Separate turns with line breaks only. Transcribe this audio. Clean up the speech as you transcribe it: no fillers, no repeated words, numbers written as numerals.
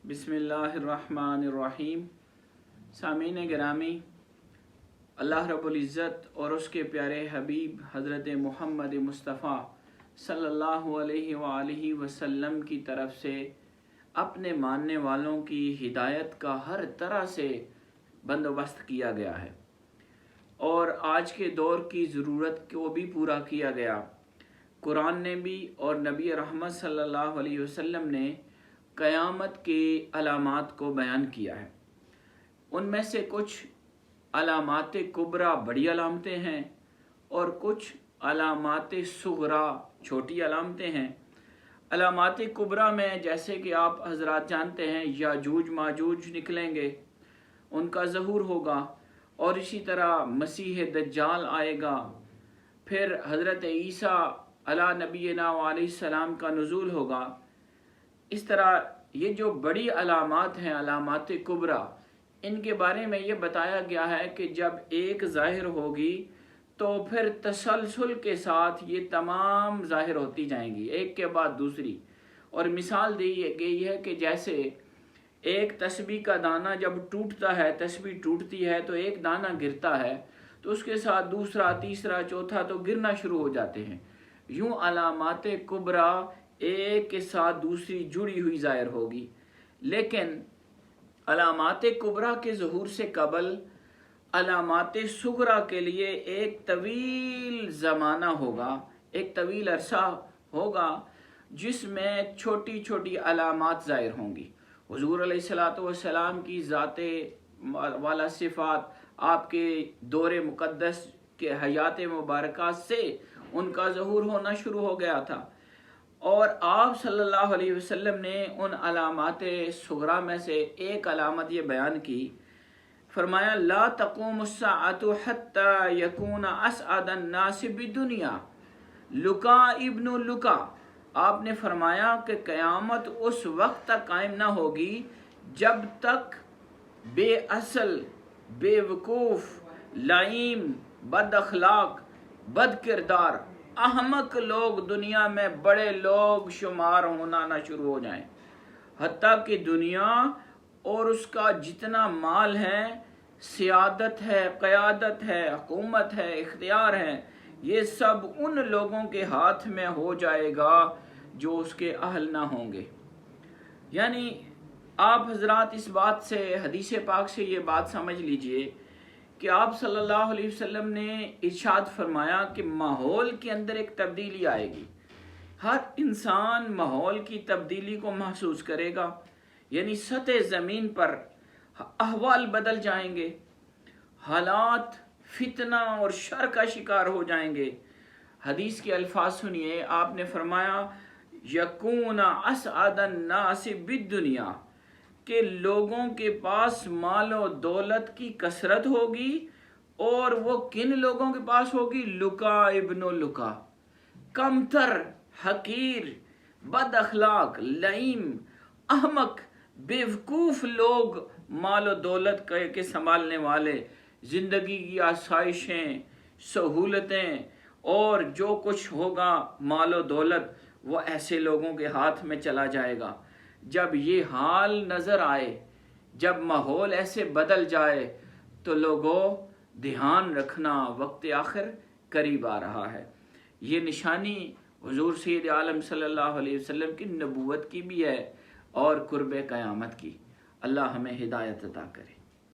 बिस्मिल्लाहिर्रहमानिर्रहीम। सामीन गिरामी, अल्लाह रब्बुल इज़्ज़त और उसके प्यारे हबीब हज़रत मुहम्मद मुस्तफ़ा सल्लल्लाहु अलैहि वसल्लम की तरफ से अपने मानने वालों की हिदायत का हर तरह से बंदोबस्त किया गया है और आज के दौर की ज़रूरत को भी पूरा किया गया। कुरान ने भी और नबी रहमत सल्लल्लाहु अलैहि वसल्लम ने क़यामत के अलामात को बयान किया है। उनमें से कुछ अलामात कुबरा बड़ी अलामतें हैं और कुछ अलामात सुगरा छोटी अलामतें हैं। अलामात कुबरा में जैसे कि आप हजरात जानते हैं, याजूज माजूज निकलेंगे, उनका ज़हूर होगा, और इसी तरह मसीह दज्जाल आएगा, फिर हज़रत ईसा अला नबीना अलैहिस्सलाम का नुज़ूल होगा। इस तरह ये जो बड़ी अलामात हैं, अलामात कुबरा, इनके बारे में ये बताया गया है कि जब एक ज़ाहिर होगी तो फिर तसलसल के साथ ये तमाम ज़ाहिर होती जाएंगी, एक के बाद दूसरी। और मिसाल दी गई है कि जैसे एक तस्बीह का दाना जब टूटता है, तस्बीह टूटती है तो एक दाना गिरता है तो उसके साथ दूसरा, तीसरा, चौथा तो गिरना शुरू हो जाते हैं। यूँ अलामात कुबरा एक के साथ दूसरी जुड़ी हुई ज़ाहिर होगी। लेकिन अलामात कुबरा के ज़हूर से कबल अलामात सुगरा के लिए एक तवील ज़माना होगा, एक तवील अरसा होगा जिसमें छोटी छोटी अलामात ज़ाहिर होंगी। हुज़ूर अलैहिस्सलातु वस्सलाम की ज़ाते वाला सिफ़ात आपके दौरे मुक़द्दस के हयात मुबारका से उनका ज़हूर होना शुरू हो गया था और आप सल्लल्लाहु अलैहि वसल्लम ने उन अलामात सुगरा में से एक अलामत ये बयान की। फरमाया, ला तक़ूमुस्साअतु हत्ता यकूना असअदन नास बिदुनिया लुका इब्नु लुका। आपने फरमाया कि क़यामत उस वक्त तक कायम ना होगी जब तक बेअसल, बेवकूफ़, लाइम, बद अखलाक, बद किरदार, अहमक लोग दुनिया में बड़े लोग शुमार होना ना शुरू हो जाएं। हत्ता कि दुनिया और उसका जितना माल है, सियादत है, क़यादत है, हुकूमत है, इख्तियार है, ये सब उन लोगों के हाथ में हो जाएगा जो उसके अहल ना होंगे। यानी आप हजरात इस बात से, हदीस पाक से ये बात समझ लीजिए कि आप सल्लल्लाहु अलैहि वसल्लम ने इरशाद फरमाया कि माहौल के अंदर एक तब्दीली आएगी। हर इंसान माहौल की तब्दीली को महसूस करेगा, यानी सतह ज़मीन पर अहवाल बदल जाएंगे, हालात फितना और शर का शिकार हो जाएंगे। हदीस के अल्फाज सुनिए, आपने फरमाया यकूना असअदन नास बिद्दुनिया, कि लोगों के पास मालो दौलत की कसरत होगी और वो किन लोगों के पास होगी? लुका इब्नु लुका, कमतर, हकीर, बद अखलाक, लईम, अहमक, बेवकूफ़ लोग मालो दौलत के संभालने वाले, ज़िंदगी की आसाइशें, सहूलतें और जो कुछ होगा मालो दौलत, वो ऐसे लोगों के हाथ में चला जाएगा। जब ये हाल नज़र आए, जब माहौल ऐसे बदल जाए तो लोगों ध्यान रखना, वक्त आखिर करीब आ रहा है। ये निशानी हुज़ूर सैयद आलम सल्लल्लाहु अलैहि वसल्लम की नबूवत की भी है और कुर्ब क़यामत की। अल्लाह हमें हिदायत अता करे।